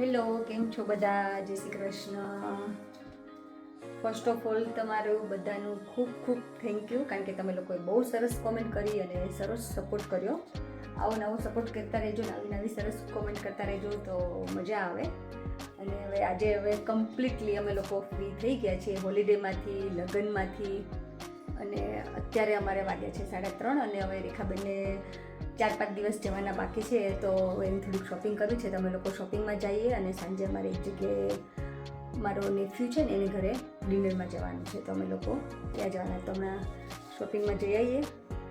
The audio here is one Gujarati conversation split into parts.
હેલો, કેમ છો બધા? જય Shri Krishna. First of all તમારું બધાનું ખૂબ ખૂબ થેન્ક યુ, કારણ કે તમે લોકોએ બહુ સરસ કોમેન્ટ કરી અને સરસ સપોર્ટ કર્યો. આવો નવો સપોર્ટ કરતા રહેજો, નવી નવી સરસ કોમેન્ટ કરતા રહેજો તો મજા આવે. અને આજે કમ્પ્લીટલી અમે લોકો ફ્રી થઈ ગયા છીએ હોલિડેમાંથી, લગ્નમાંથી, અને અત્યારે અમારે વાગ્યા છે 3:30 અને હવે રેખાબેનને 4-5 દિવસ જવાના બાકી છે, તો એની થોડીક શોપિંગ કરવી છે. તો અમે લોકો શોપિંગમાં જઈએ અને સાંજે અમારે એક જગ્યાએ મારો નેફ્યુ છે ને એની ઘરે ડિનરમાં જવાનું છે, તો અમે લોકો ત્યાં જવાના. તો હમણાં શોપિંગમાં જઈ આવીએ.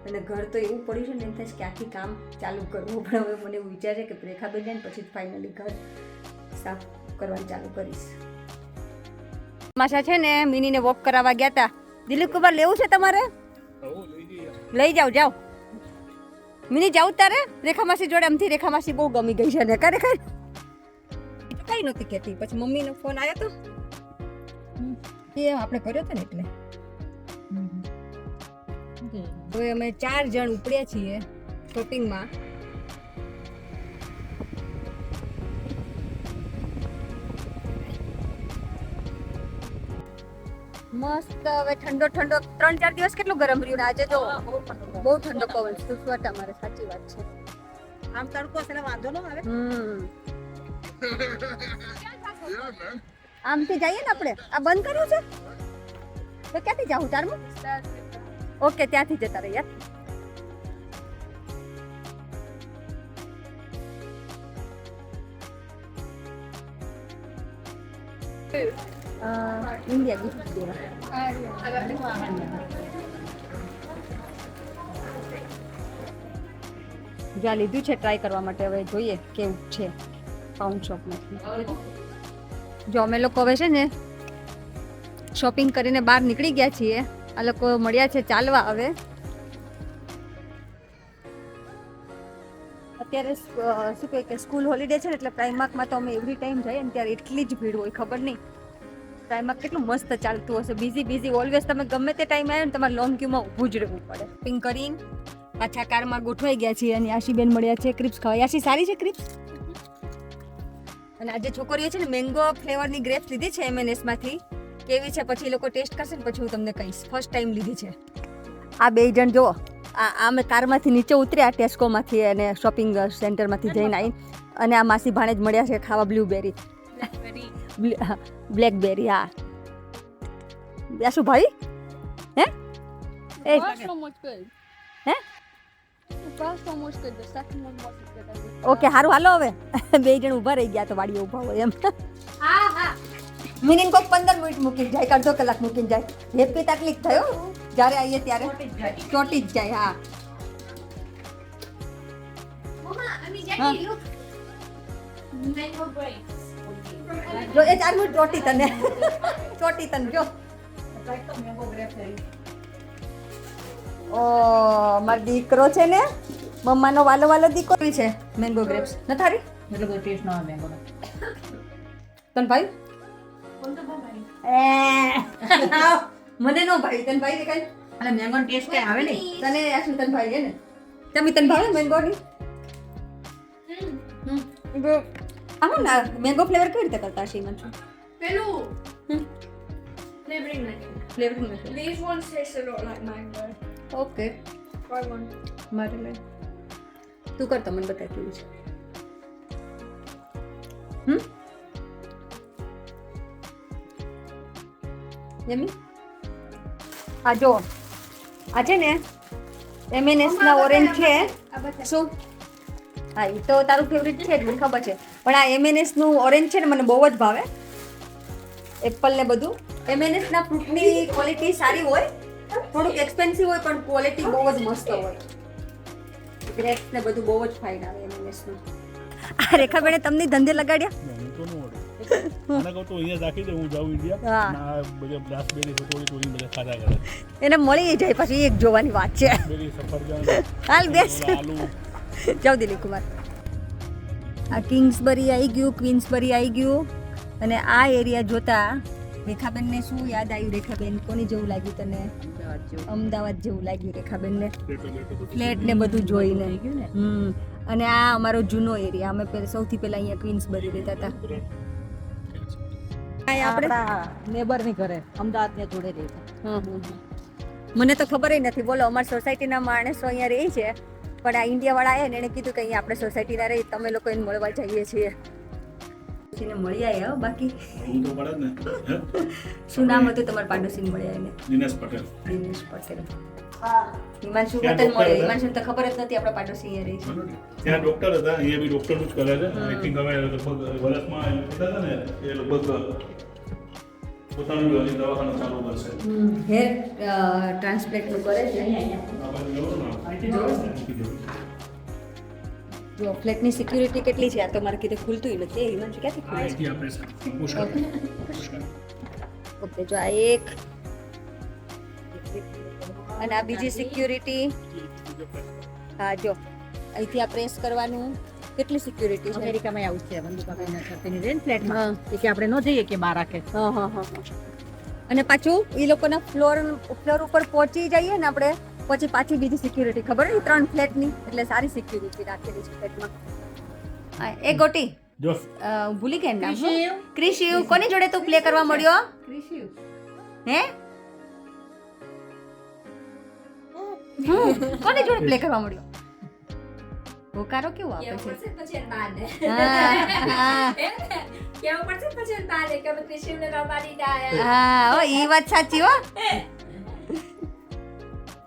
અને ઘર તો એવું પડ્યું છે ને એમ થાય કે આખી કામ ચાલુ કરવું, પણ હવે મને એવું વિચાર છે કે રેખાબેન જાય ને પછી ફાઇનલી ઘર સાફ કરવાનું ચાલુ કરીશ. માસા છે ને મિનીને વોક કરાવવા ગયા હતા. દિલીપ કુમાર લેવું છે તમારે? લઈ જાઓ. મિની જાઉં તારે રેખા માસી જોડે? આમથી રેખા માસી બહુ ગમી ગઈ છે ને. ખરેખર કઈ નહોતી કહેતી, પછી મમ્મીનો ફોન આવ્યો તો એ આપણે કર્યો હતો ને એટલે. હવે અમે 4 જણ ઉપડ્યા છીએ શોપિંગમાં. મસ્ત. હવે ઠંડો 3-4 દિવસ કેટલું ગરમ રહ્યું ને આજે જો બહુ ઠંડો પવન સુસવાટ. અમારે સાચી વાત છે. આમ તડકો છે વાંધો ન આવે. આમથી જઈએ ને આપણે. આ બંધ કર્યું છે તો ક્યાંથી જાવું? તારમું ઓકે, ત્યાંથી જતા રહ્યા. ઇન્ડિયા ગિફ્ટ દેવા જ્યાં લીધું છે ટ્રાય કરવા માટે. હવે જોઈએ કેવું છે પાઉન્ડ શોપમાંથી. જો અમે લોકો હવે છે ને શોપિંગ કરીને બહાર નીકળી ગયા છીએ. આ લોકો મળ્યા છે ચાલવા. હવે અત્યારે શું કહે કે સ્કૂલ હોલિડે છે ને એટલે પ્રાઇમાર્કમાં તો અમે એવરી ટાઈમ જઈએ ને ત્યારે એટલી જ ભીડ હોય, ખબર નહીં. પ્રાઇમાર્ક કેટલું મસ્ત ચાલતું હશે, બીઝી ઓલવેઝ. તમે ગમે તે ટાઈમ આવ્યો ને તમારે લોંગ ક્યુમાં ઊભું જ રહેવું પડે. શોપિંગ કરીને પાછા કારમાં ગોઠવાઈ ગયા છીએ અને આશીબેન મળ્યા છે ક્રિપ્સ ખાવા. આશી સારી છે ક્રિપ્સ? અને આજે છોકરીઓ છે ને મેંગો ફ્લેવરની ગ્રેપ્સ લીધી છે M&S માંથી. કેવી છે પછી લોકો ટેસ્ટ કરશે ને પછી હું તમને કહીશ. ફર્સ્ટ ટાઈમ લીધી છે. આ 2 જણ જુઓ, આ અમે કારમાંથી નીચે ઉતર્યા ટેસ્કોમાંથી અને શોપિંગ સેન્ટરમાંથી જઈને આવી. અને આ માસી ભાણે જ મળ્યા છે ખાવા બ્લુબેરી, બ્લેકબેરી. હા શું ભાઈ? હે હે ઓકે, સારું હાલો. હવે 2 જણ ઊભા રહી ગયા તો વાડીએ ઊભા હોય એમ. મિનિન કોક 15 મિનિટ મૂકીને જાય, અડધો કલાક મૂકીને જાય. હેપી તકલીફ થયો જ્યારે આવીએ ત્યારે ચોટી જ જાય. હા જો એ 4 મિનિટ ચોટી તને જો. ઓ મારો દીકરો છે ને, મમ્માનો વાલો દીકરો છે. મેંગો ગ્રેપ્સ ન થારી એટલે કોઈ ટેસ્ટ ના આવે મેંગોનો. તન ભાઈ મને નો ભાઈ. તન ભાઈ કઈ અને મેંગોનો ટેસ્ટ કઈ આવે ને તને આશું. તન ભાઈ હે ને તમે તન ભાવે મેંગો ની? આમાં ના મેંગો ફ્લેવર કેવી રીતે કરતા હશે? મને Pelu. Flavoring like it. Flavouring નથી. These ones taste a lot like mango. Okay, Try one. મારે લે તું કર. તમને બતા કેવું છે. યમી. આ જો આ છે ને M&S ના ઓરેન્જ છે. શું? હા, એ તો તારું ફેવરિટ છે જ મને ખબર છે, પણ આ M&S નું ઓરેન્જ છે ને મને બહુ જ ભાવે. એપલ ને બધું. M&S ના ફ્રૂટની ક્વોલિટી સારી હોય, થોડુંક એક્સપેન્સિવ હોય પણ ક્વોલિટી બહુ જ મસ્ત હોય. ગ્રેપ્સ ને બધું બહુ જ ફાઇન આવે M&S નું. આ રેખાબેને તમને ધંધે લગાડ્યા? એને મળી જાય પછી એક જોવાની વાત છે. હાલ બેસ. જાઓ દિલીપ કુમાર. આ કિંગ્સબરી આવી ગયું, ક્વીન્સબરી આવી ગયું. અને આ એરિયા જોતા રેખાબેનને શું યાદ આવ્યું? રેખાબેન કોની જેવું લાગ્યું તને? અમદાવાદ જેવું લાગ્યું રેખાબેનને. ફ્લેટ ને બધું જોઈને. અને આ અમારો જૂનો એરિયા, અમે સૌથી પહેલા અહીંયા ક્વીન્સબરી રહેતા હતા. આપણા નેબર ની ઘરે અમદાવાદ ને જોડે રહે છે. મને તો ખબર નથી, બોલો. અમારી સોસાયટીના માણસો અહીંયા રહે છે, પણ આ ઇન્ડિયા વાળા આવ્યા ને એને કીધું કે અહીંયા આપણે સોસાયટીના રહી, તમે લોકો એને મળવા જઈએ છીએ. એને મળી આવ્યા. બાકી હું તો પડે જ ને. શું નામ હતું તમારા પાડોશીને મળ્યા એને? દિનેશ પટેલ. દિનેશ પટેલ. હિમાંશુ પટેલ મળે. હિમાંશુ તો ખબર જ નથી આપણા પાડોશી અહીંયા રહે છે. ત્યાં ડોક્ટર હતા, અહીંયા બી ડોક્ટરનું જ કરે છે. આઈ થિંક હવે લગભગ વર્ષમાં હતા ને એ લગભગ પોતાનું દવાખાનું ચાલુ કરશે. હેર ટ્રાન્સપ્લેન્ટનું કરે છે. જો ફ્લેટની સિક્યુરિટી કેટલી છે? આ તો મારે કીધે ખુલતું નથી. હિમાંશુ ક્યાંથી ખુલે છે? ઓકે, જો આ એક અને આ બીજી સિક્યુરિટી. હા, જો અહીંથી આ પ્રેસ કરવાનું. કેટલી સિક્યુરિટી છે? અમેરિકામાં આવું છે બંદૂકાભાઈના છાતીની રેન ફ્લેટમાં કે આપણે ન જઈએ કે બહાર રાખે. અને પાછું એ લોકોના ફ્લોર ઉપર પહોંચી જઈએ ને આપણે, પછી પાછી બીજી સિક્યુરિટી. ખબર ને 3 ફ્લેટની, એટલે સારી સિક્યુરિટી રાખેલી છે ફ્લેટમાં. એ ગોટી જો ભૂલી ગયા નામ. ક્રિશિવ. કોની જોડે તું પ્લે કરવા મળ્યો? ક્રિશિવ. હે? કોની જોડે પ્લે કરવા મળ્યો? હોકારો કેવો આપે છે? પછી બાને હા કેવું પડશે પછી બાને કે અમે કૃષિને રમાડી ડાયા. હા, ઓ ઈ વાત સાચી હો.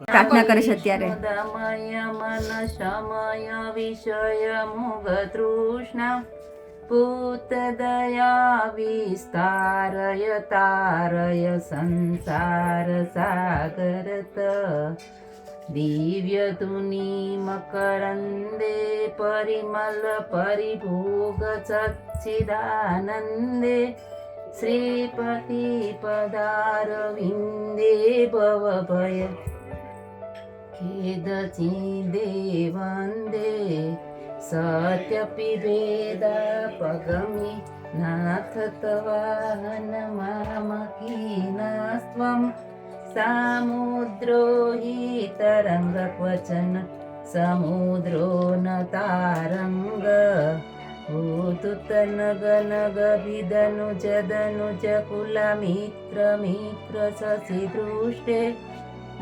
પ્રાર્થના કરે છે અત્યારે. દમય મન સમય વિષય મુગ તૃષ્ણા પૂત દયા વિસ્તારય તારય સંસાર સાગરત દિવ્ય તુની મકરંદે પરિમલ પરિભોગ સચ્ચિદાનંદે શ્રીપતિ પદાર વિંદે ભવ ભય ખેદ ચિંદે વંદે સત્ય પીભેદા પગમી નાથ તવાહન મામકીનાસ્ત્વમ સામુદ્રો હિ તરંગ ક્વચન સમુદ્રો ન તારંગ ભૂતુત નગ નગ વિદનુજ દનુજ કુલ મિત્ર મિત્ર શશિ દૃષ્ટે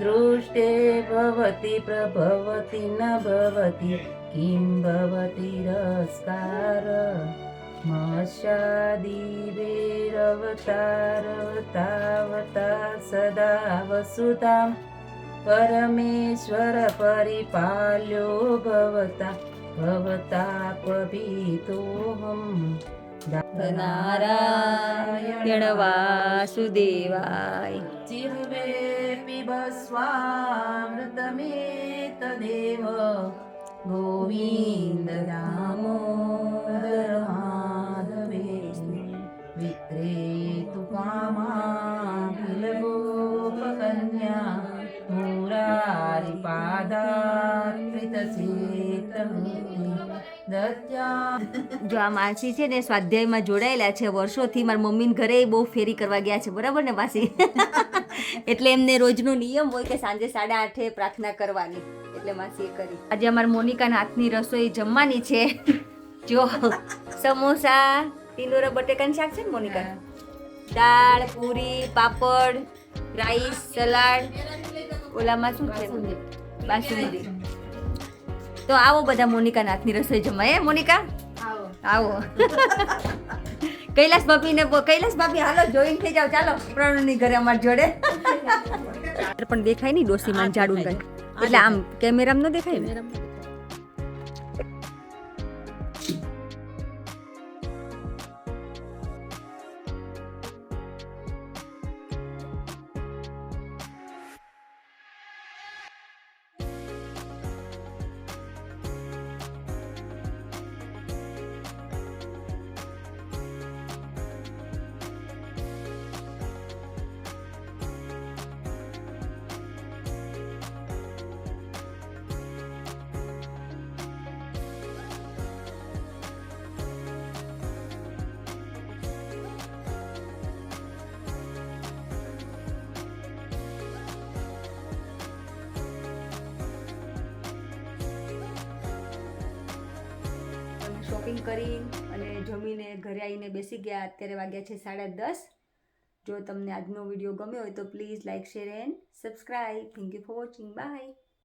દૃષ્ટે ભવતિ પ્રભવતિ ન ભવતિ કિં ભવતિ રસ્કાર મશાદિવેરવતારવતાવતા સદા વસુતામ પરમેશ્વર પરિપાલ્યો ભવતા ભવતાપભીતોહમ નારાયણ વાસુદેવાય. જીહવે પિબસ્વામૃતમેતદેવ ગોવિંદ દામોદર માધવે વિક્રેતુ કામાખિલ ગોપકન્યા મુરારી પાદાકૃત જો આ માસી છે ને સ્વાધ્યાયમાં જોડાયેલા છે વર્ષોથી. મારા મમ્મીને ઘરે બહુ ફેરી કરવા ગયા છે, બરાબર ને માસી? એટલે એમને રોજનો નિયમ હોય કે સાંજે 8:30 પ્રાર્થના કરવાની, એટલે માસીએ કરી. આજે અમારા મોનિકાના હાથની રસોઈ જમવાની છે. જો સમોસા, ટીંડોરા બટેકાનું શાક છે ને મોનિકા, દાળ, પૂરી, પાપડ, રાઈસ, સલાડ, ઓલામાં શું છે બાસુંદી. તો આવો બધા મોનિકાના હાથની રસોઈ જમવા. હે મોનિકા, આવો. કૈલાસ ભાભી હાલો જોઈન થઈ જાવ. ચાલો પ્રણવની ઘરે અમાર જોડે. પણ દેખાય નહીં ડોસીમાં જાડું કઈ, એટલે આમ કેમેરામાં ન દેખાય ને. શોપિંગ કરી અને જમીને ઘરે આવીને બેસી ગયા. અત્યારે વાગ્યા છે 10:30. જો તમને આજનો વિડીયો ગમ્યો હોય તો please like share and subscribe. Thank you for watching. By.